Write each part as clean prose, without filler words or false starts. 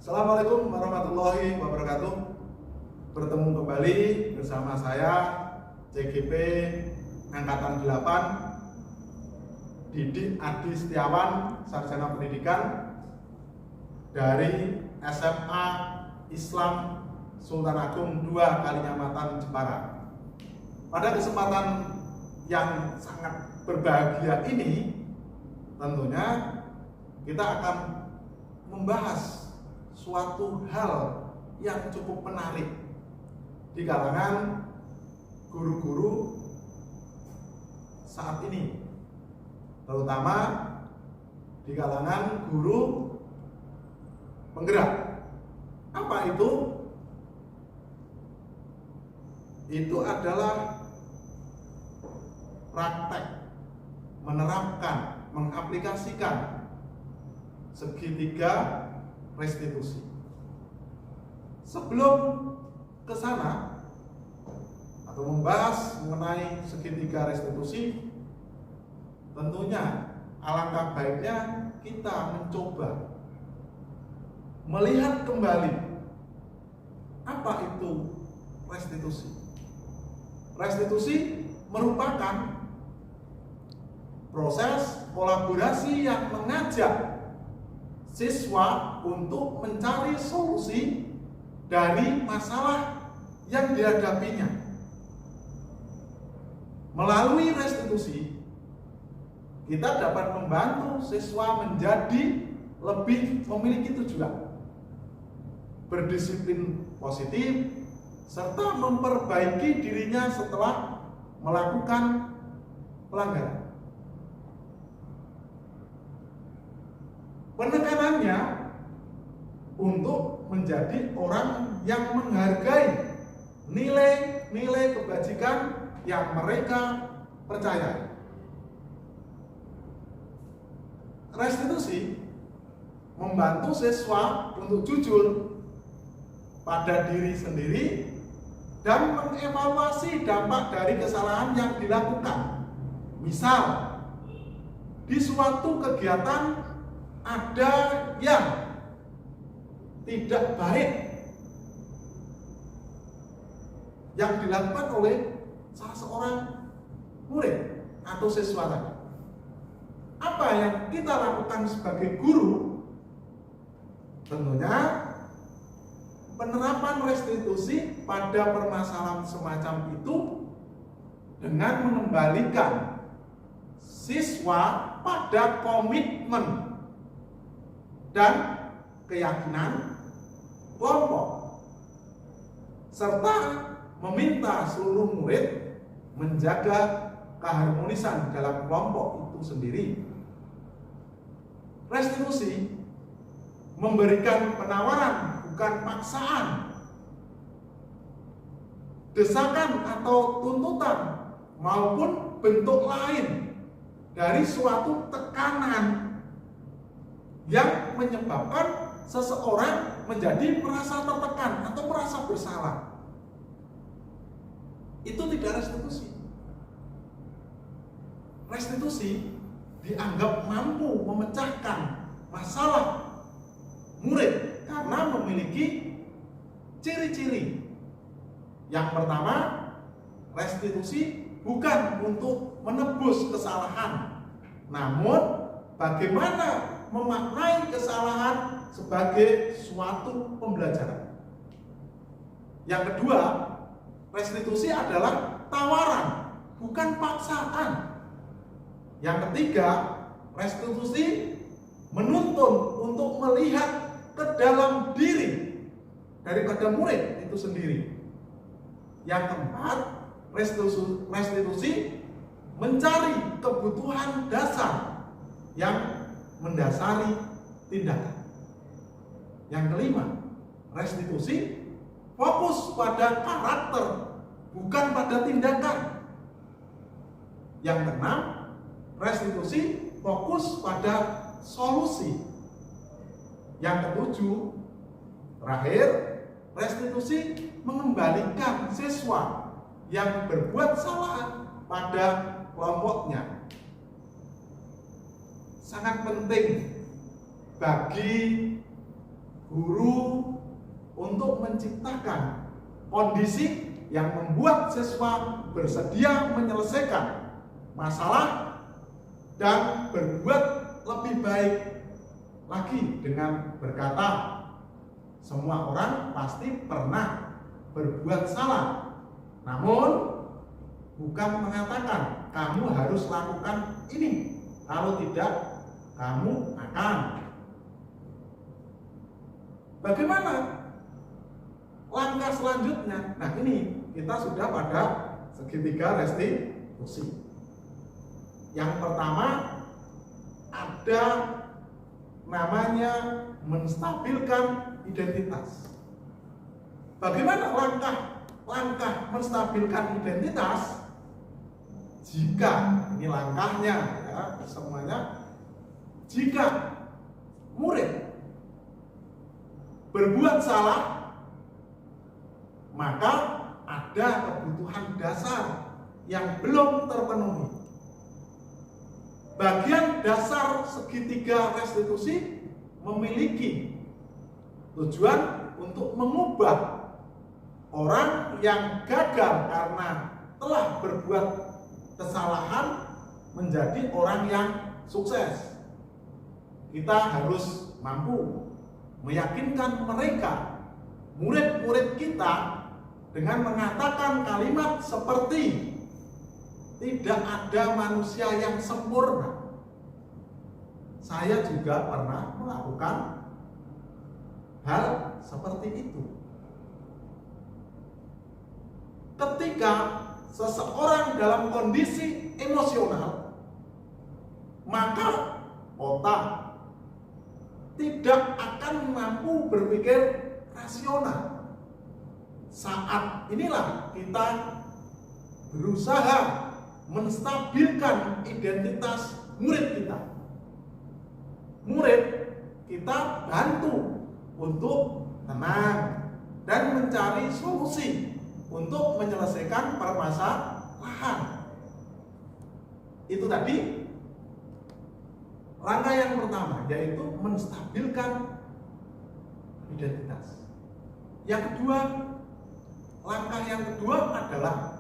Assalamualaikum warahmatullahi wabarakatuh. Bertemu kembali bersama saya CGP Angkatan 8 Didik Adi Setiawan, Sarjana Pendidikan dari SMA Islam Sultan Agung 2 Kalinyamatan, Jepara. Pada kesempatan yang sangat berbahagia ini, tentunya kita akan membahas suatu hal yang cukup menarik di kalangan guru-guru saat ini, terutama di kalangan guru penggerak. Apa itu? Itu adalah praktek menerapkan, mengaplikasikan segitiga restitusi. Sebelum ke sana atau membahas mengenai segitiga restitusi, tentunya alangkah baiknya kita mencoba melihat kembali apa itu restitusi. Restitusi merupakan proses kolaborasi yang mengajak siswa untuk mencari solusi dari masalah yang dihadapinya. Melalui restitusi, kita dapat membantu siswa menjadi lebih memiliki tujuan, berdisiplin positif, serta memperbaiki dirinya setelah melakukan pelanggaran. Penekanannya untuk menjadi orang yang menghargai nilai-nilai kebajikan yang mereka percayai. Restitusi membantu siswa untuk jujur pada diri sendiri dan mengevaluasi dampak dari kesalahan yang dilakukan. Misal, di suatu kegiatan ada yang tidak baik yang dilakukan oleh salah seorang murid atau siswa tadi. Apa yang kita lakukan sebagai guru? Tentunya penerapan restitusi pada permasalahan semacam itu dengan mengembalikan siswa pada komitmen dan keyakinan kelompok, serta meminta seluruh murid menjaga keharmonisan dalam kelompok itu sendiri. Restitusi memberikan penawaran, bukan paksaan, desakan atau tuntutan maupun bentuk lain dari suatu tekanan yang menyebabkan seseorang menjadi merasa tertekan atau merasa bersalah. Itu tidak restitusi. Restitusi dianggap mampu memecahkan masalah murid karena memiliki ciri-ciri. Yang pertama, restitusi bukan untuk menebus kesalahan, namun bagaimana memaknai kesalahan sebagai suatu pembelajaran. Yang kedua, restitusi adalah tawaran, bukan paksaan. Yang ketiga, restitusi menuntun untuk melihat ke dalam diri daripada murid itu sendiri. Yang keempat, restitusi mencari kebutuhan dasar yang mendasari tindakan. Yang kelima, restitusi fokus pada karakter, bukan pada tindakan. Yang keenam, restitusi fokus pada solusi. Yang ketujuh, terakhir, restitusi mengembalikan siswa yang berbuat salah pada kelompoknya. Sangat penting bagi guru untuk menciptakan kondisi yang membuat siswa bersedia menyelesaikan masalah dan berbuat lebih baik lagi dengan berkata, semua orang pasti pernah berbuat salah, namun bukan mengatakan kamu harus lakukan ini, kalau tidak kamu akan. Bagaimana langkah selanjutnya? Nah, ini kita sudah pada segitiga restitusi. Yang pertama ada namanya menstabilkan identitas. Bagaimana langkah menstabilkan identitas? Jika ini langkahnya ya, semuanya, jika murid berbuat salah, maka ada kebutuhan dasar yang belum terpenuhi. Bagian dasar segitiga restitusi memiliki tujuan untuk mengubah orang yang gagal karena telah berbuat kesalahan menjadi orang yang sukses. Kita harus mampu meyakinkan mereka, murid-murid kita, dengan mengatakan kalimat seperti tidak ada manusia yang sempurna. Saya juga pernah melakukan hal seperti itu. Ketika seseorang dalam kondisi emosional, maka otak tidak akan mampu berpikir rasional. Saat inilah kita berusaha menstabilkan identitas murid kita. Murid kita bantu untuk tenang dan mencari solusi untuk menyelesaikan permasalahan. Itu tadi langkah yang pertama, yaitu menstabilkan identitas. Langkah yang kedua adalah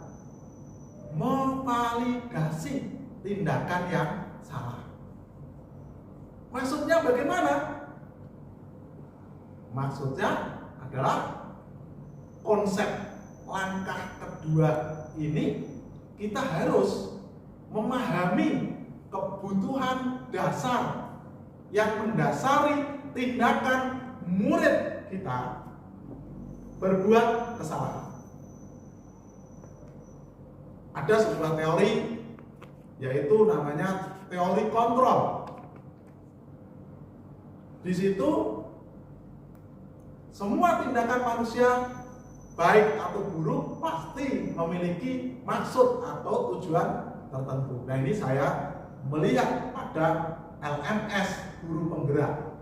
memvalidasi tindakan yang salah. Maksudnya bagaimana? Maksudnya adalah konsep langkah kedua ini, kita harus memahami kebutuhan dasar yang mendasari tindakan murid kita berbuat kesalahan. Ada sebuah teori, yaitu namanya teori kontrol. Di situ semua tindakan manusia, baik atau buruk, pasti memiliki maksud atau tujuan tertentu. Nah, ini saya melihat pada LMS guru penggerak.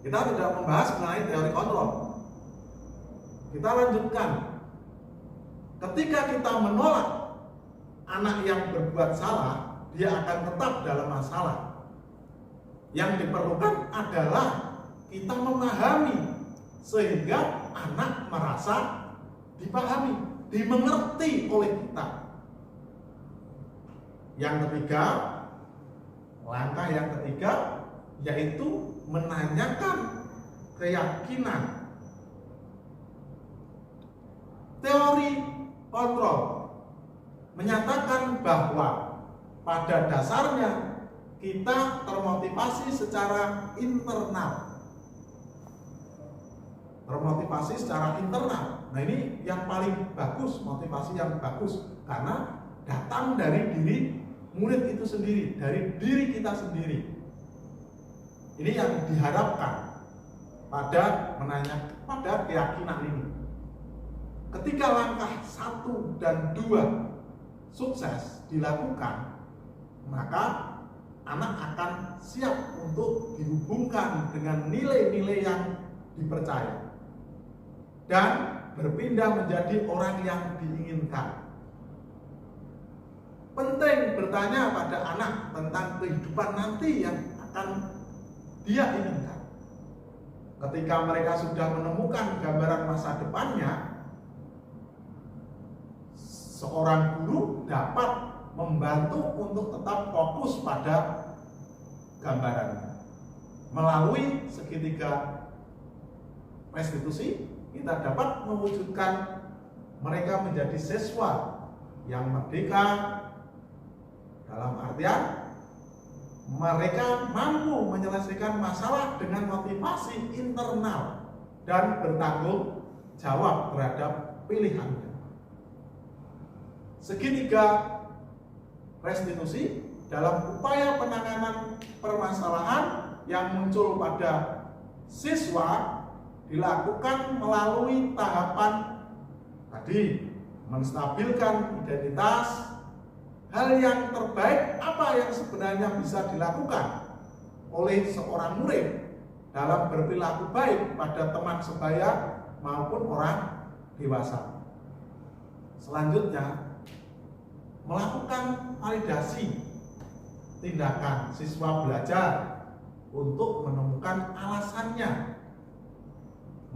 Kita tidak membahas mengenai teori kontrol. Kita lanjutkan. Ketika kita menolak anak yang berbuat salah, dia akan tetap dalam masalah. Yang diperlukan adalah kita memahami sehingga anak merasa dipahami, dimengerti oleh kita. Langkah yang ketiga yaitu menanyakan keyakinan. Teori kontrol menyatakan bahwa pada dasarnya kita termotivasi secara internal. Nah, ini yang paling bagus, motivasi yang bagus, karena datang dari diri murid itu sendiri, dari diri kita sendiri. Ini yang diharapkan pada keyakinan ini. Ketika langkah 1 dan 2 sukses dilakukan, maka anak akan siap untuk dihubungkan dengan nilai-nilai yang dipercaya dan berpindah menjadi orang yang diinginkan. Penting bertanya pada anak tentang kehidupan nanti yang akan dia inginkan. Ketika mereka sudah menemukan gambaran masa depannya, seorang guru dapat membantu untuk tetap fokus pada gambarannya. Melalui segitiga restitusi, kita dapat mewujudkan mereka menjadi siswa yang merdeka, dalam artian mereka mampu menyelesaikan masalah dengan motivasi internal dan bertanggung jawab terhadap pilihannya. Segitiga restitusi dalam upaya penanganan permasalahan yang muncul pada siswa dilakukan melalui tahapan tadi, menstabilkan identitas, hal yang terbaik apa yang sebenarnya bisa dilakukan oleh seorang murid dalam berperilaku baik pada teman sebaya maupun orang dewasa. Selanjutnya, melakukan validasi tindakan siswa belajar untuk menemukan alasannya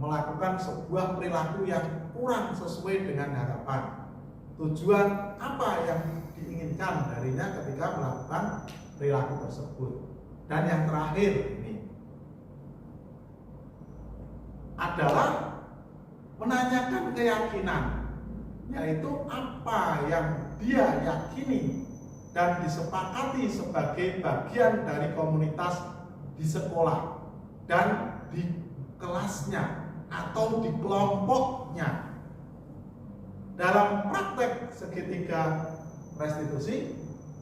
melakukan sebuah perilaku yang kurang sesuai dengan harapan. Tujuan apa yang diinginkan darinya ketika melakukan perilaku tersebut. Dan yang terakhir ini adalah menanyakan keyakinan, yaitu apa yang dia yakini dan disepakati sebagai bagian dari komunitas di sekolah dan di kelasnya atau di kelompoknya. Dalam praktek segitiga restitusi,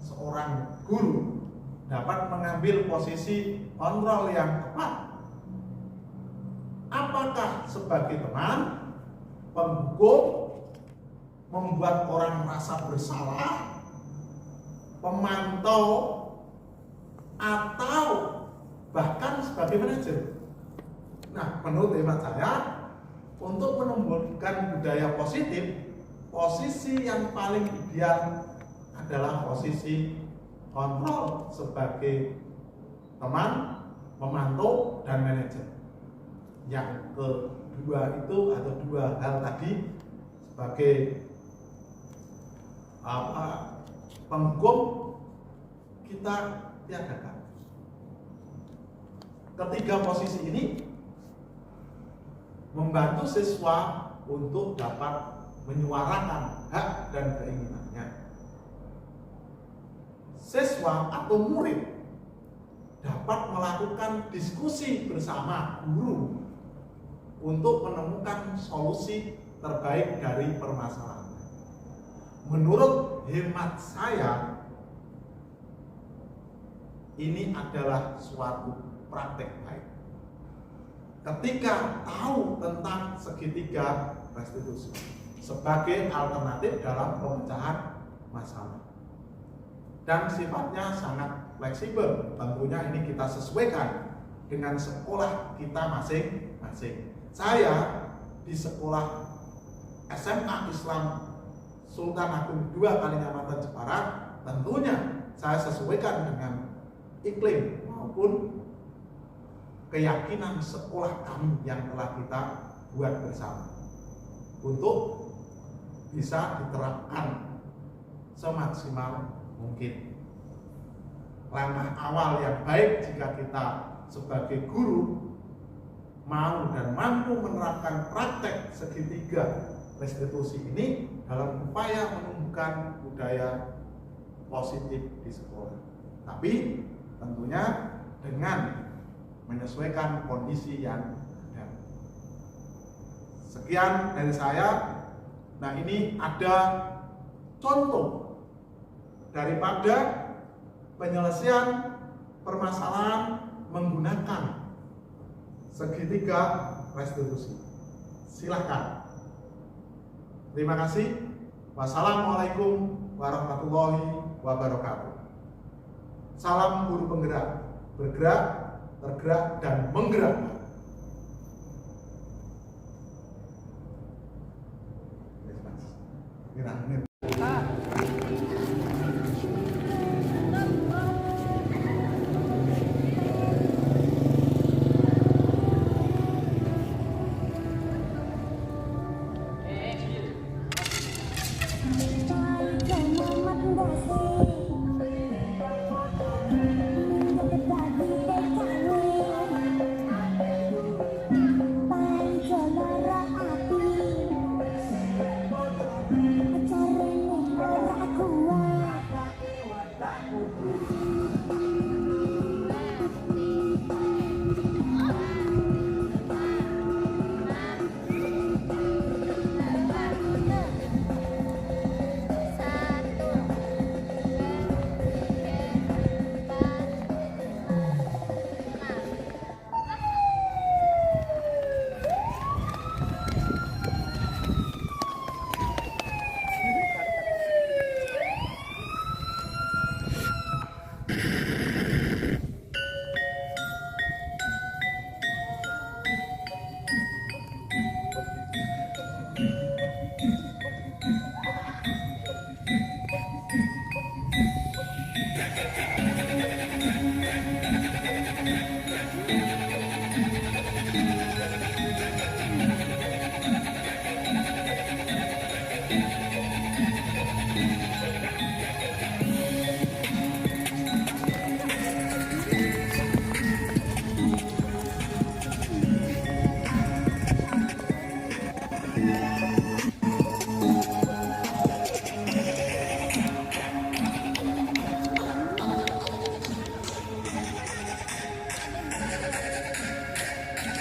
seorang guru dapat mengambil posisi kontrol yang tepat. Apakah sebagai teman, penghukum, membuat orang merasa bersalah, pemantau, atau bahkan sebagai manajer. Nah, menurut hemat saya, untuk menumbuhkan budaya positif, posisi yang paling ideal adalah posisi kontrol sebagai teman, pemantau, dan manajer. Yang kedua itu atau dua hal tadi sebagai penghukum kita tiadakan. Ketiga posisi ini membantu siswa untuk dapat menyuarakan hak dan keinginannya. Siswa atau murid dapat melakukan diskusi bersama guru untuk menemukan solusi terbaik dari permasalahan. Menurut hemat saya, ini adalah suatu praktek baik. Ketika tahu tentang segitiga restitusi sebagai alternatif dalam pemecahan masalah, dan sifatnya sangat fleksibel, tentunya ini kita sesuaikan dengan sekolah kita masing-masing. Saya di sekolah SMA Islam Sultan Agung II Kalinyamatan Jepara, tentunya saya sesuaikan dengan iklim maupun keyakinan sekolah kami yang telah kita buat bersama untuk bisa diterapkan semaksimal mungkin. Langkah awal yang baik jika kita sebagai guru mau dan mampu menerapkan praktek segitiga restitusi ini dalam upaya menumbuhkan budaya positif di sekolah. Tapi tentunya dengan menyesuaikan kondisi yang ada. Sekian dari saya. Nah, ini ada contoh daripada penyelesaian permasalahan menggunakan segitiga restitusi. Silahkan. Terima kasih. Wassalamualaikum warahmatullahi wabarakatuh. Salam guru penggerak, bergerak, tergerak, dan menggerakkan.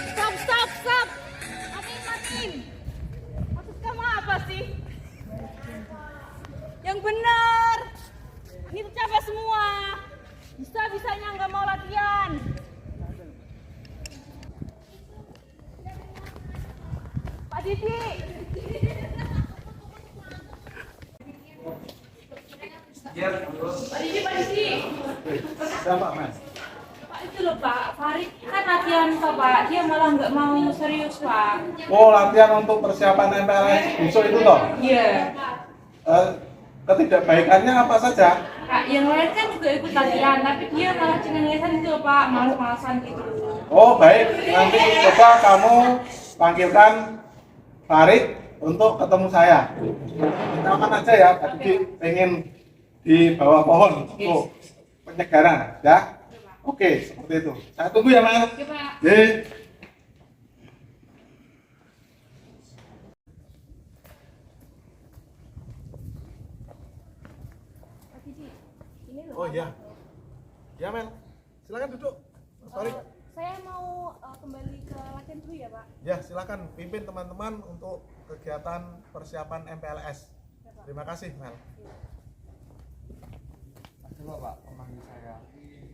Stop, stop, stop. Matiin, matiin. Maksud kamu apa sih? Yang benar. Ini tuh capek semua. Bisa-bisanya nggak mau latihan. Pak Didi. Pak Didi, Pak Didi. Siapa, Mas? Pak itu loh Pak, Farid kan latihan toh Pak, dia malah nggak mau serius Pak. Oh, latihan untuk persiapan MPLS besok itu toh? Iya. Ketidakbaikannya apa saja? Kak, yang lain kan juga ikut latihan, tapi dia malah cengengesan itu loh Pak, malas-malasan gitu. Oh, baik. Nanti coba kamu panggilkan Farid untuk ketemu saya. Kenalkan aja ya, tadi pengen di bawah pohon untuk penyegaran, ya. Oke, seperti itu. Saya tunggu ya, Mas. Oke Pak. Pak Didi, ini loh. Oh iya. Ya, Mel. Silakan duduk. Mas Farid. Saya mau kembali ke latihan dulu ya Pak. Ya, silakan pimpin teman-teman untuk kegiatan persiapan MPLS. Terima kasih, Mel. Coba Pak, pemanggil saya.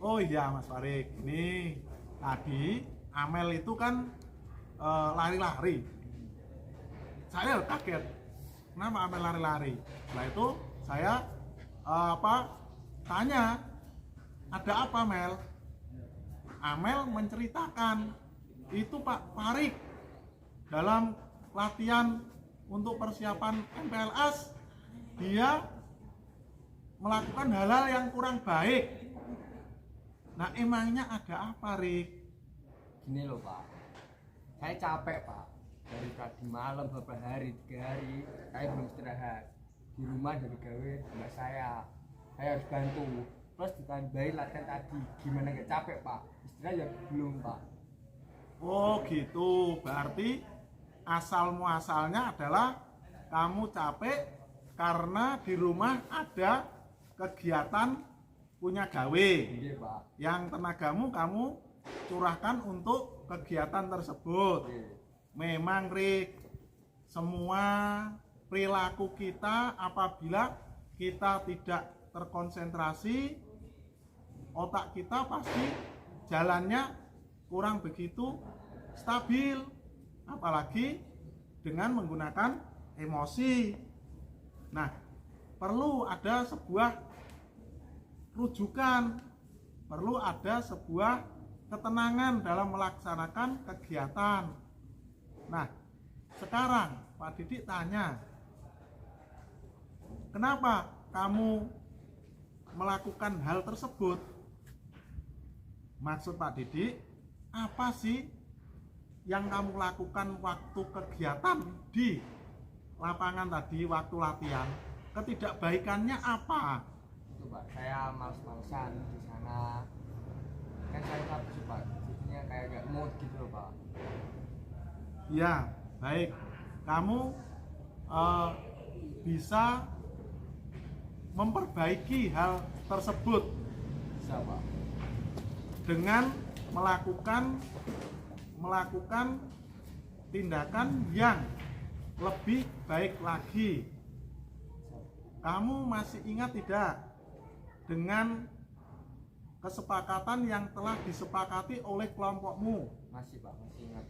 Oh iya, Mas Farid. Ini tadi Amel itu kan lari-lari. Saya kaget. Kenapa Amel lari-lari? Setelah itu saya tanya, ada apa, Mel? Amel menceritakan itu Pak Farid dalam latihan untuk persiapan MPLS dia melakukan hal-hal yang kurang baik. Nah, emangnya ada apa, Rik? Gini loh Pak, saya capek Pak. Dari tadi malam beberapa hari, 3 hari, saya belum istirahat. Di rumah dari gawe mbak saya harus bantu. Terus ditambahin latihan tadi, gimana gak capek Pak? Istirahat ya belum Pak. Oh gitu, berarti asal muasalnya adalah kamu capek karena di rumah ada kegiatan punya gawe. Iya Pak. Yang tenagamu kamu curahkan untuk kegiatan tersebut. Iya. Memang Rik, semua perilaku kita apabila kita tidak terkonsentrasi, otak kita pasti jalannya kurang begitu stabil, apalagi dengan menggunakan emosi. Nah, perlu ada sebuah rujukan, perlu ada sebuah ketenangan dalam melaksanakan kegiatan. Nah, sekarang Pak Didik tanya, kenapa kamu melakukan hal tersebut? Maksud Pak Didik, apa sih yang kamu lakukan waktu kegiatan di lapangan tadi, waktu latihan? Ketidakbaikannya apa? Itu Pak, saya males-malesan di sana. Kan saya takut Pak, jadinya kayak gak mood gitu loh Pak. Ya, baik. Kamu bisa memperbaiki hal tersebut Bisa Pak. dengan melakukan tindakan yang lebih baik lagi. Kamu masih ingat tidak dengan kesepakatan yang telah disepakati oleh kelompokmu? Masih Pak, masih ingat.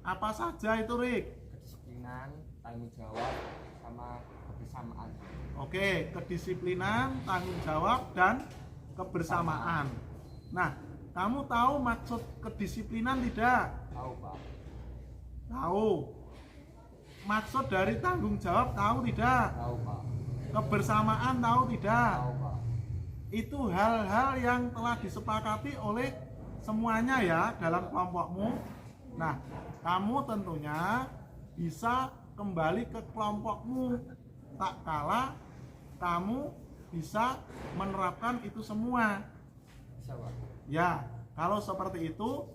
Apa saja itu, Rik? Kedisiplinan, tanggung jawab, sama kebersamaan. Oke, kedisiplinan, tanggung jawab, dan kebersamaan. Nah, kamu tahu maksud kedisiplinan tidak? Tahu Pak. Tahu. Maksud dari tanggung jawab tahu tidak? Tahu Pak. Kebersamaan tahu tidak? Tahu Pak. Itu hal-hal yang telah disepakati oleh semuanya ya dalam kelompokmu. Nah, kamu tentunya bisa kembali ke kelompokmu tak kala kamu bisa menerapkan itu semua. Bisa, Pak. Ya, kalau seperti itu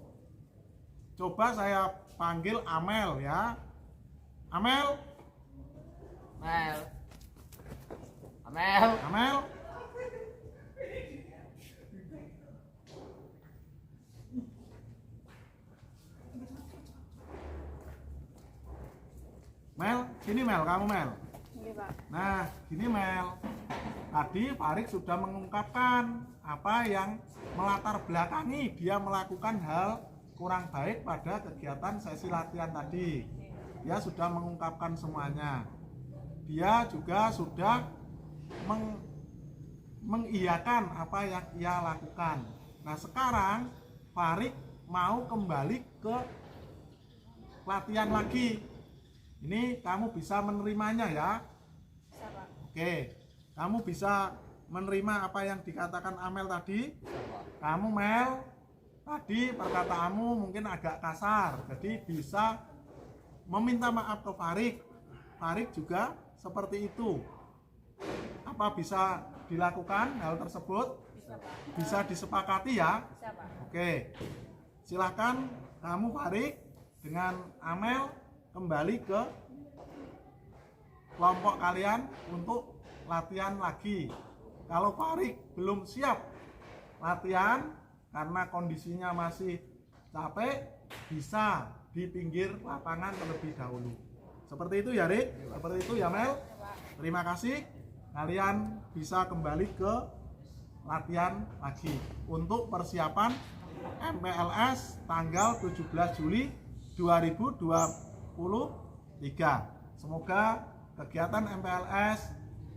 coba saya panggil Amel ya. Amel, Amel. Amel. Amel. Mel, sini Mel, kamu Mel. Iya, Pak. Nah, gini Mel. Tadi Farik sudah mengungkapkan apa yang melatar belakangi dia melakukan hal kurang baik pada kegiatan sesi latihan tadi. Dia sudah mengungkapkan semuanya. Dia juga sudah mengiyakan apa yang ia lakukan. Nah, sekarang Farik mau kembali ke latihan lagi. Ini kamu bisa menerimanya ya. Bisa, Pak. Oke, kamu bisa menerima apa yang dikatakan Amel tadi. Bisa, Pak. Kamu Mel, tadi perkataanmu mungkin agak kasar, jadi bisa meminta maaf ke Farik. Farik juga seperti itu. Apa bisa dilakukan hal tersebut? Bisa, Pak. Bisa disepakati ya. Bisa, Pak. Oke, silahkan kamu Farik dengan Amel kembali ke kelompok kalian untuk latihan lagi. Kalau Farik belum siap latihan karena kondisinya masih capek, bisa di pinggir lapangan terlebih dahulu. Seperti itu ya Rik, seperti itu ya Mel. Terima kasih. Kalian bisa kembali ke latihan lagi untuk persiapan MPLS tanggal 17 Juli 2023. Semoga kegiatan MPLS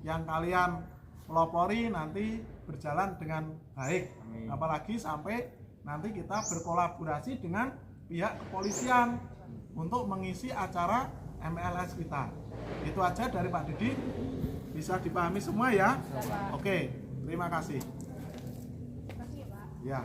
yang kalian pelopori nanti berjalan dengan baik. Amin. Apalagi sampai nanti kita berkolaborasi dengan pihak kepolisian untuk mengisi acara MPLS kita. Itu aja dari Pak Didi. Bisa dipahami semua ya? Bisa, Pak. Oke, terima kasih. Terima kasih, Pak. Ya.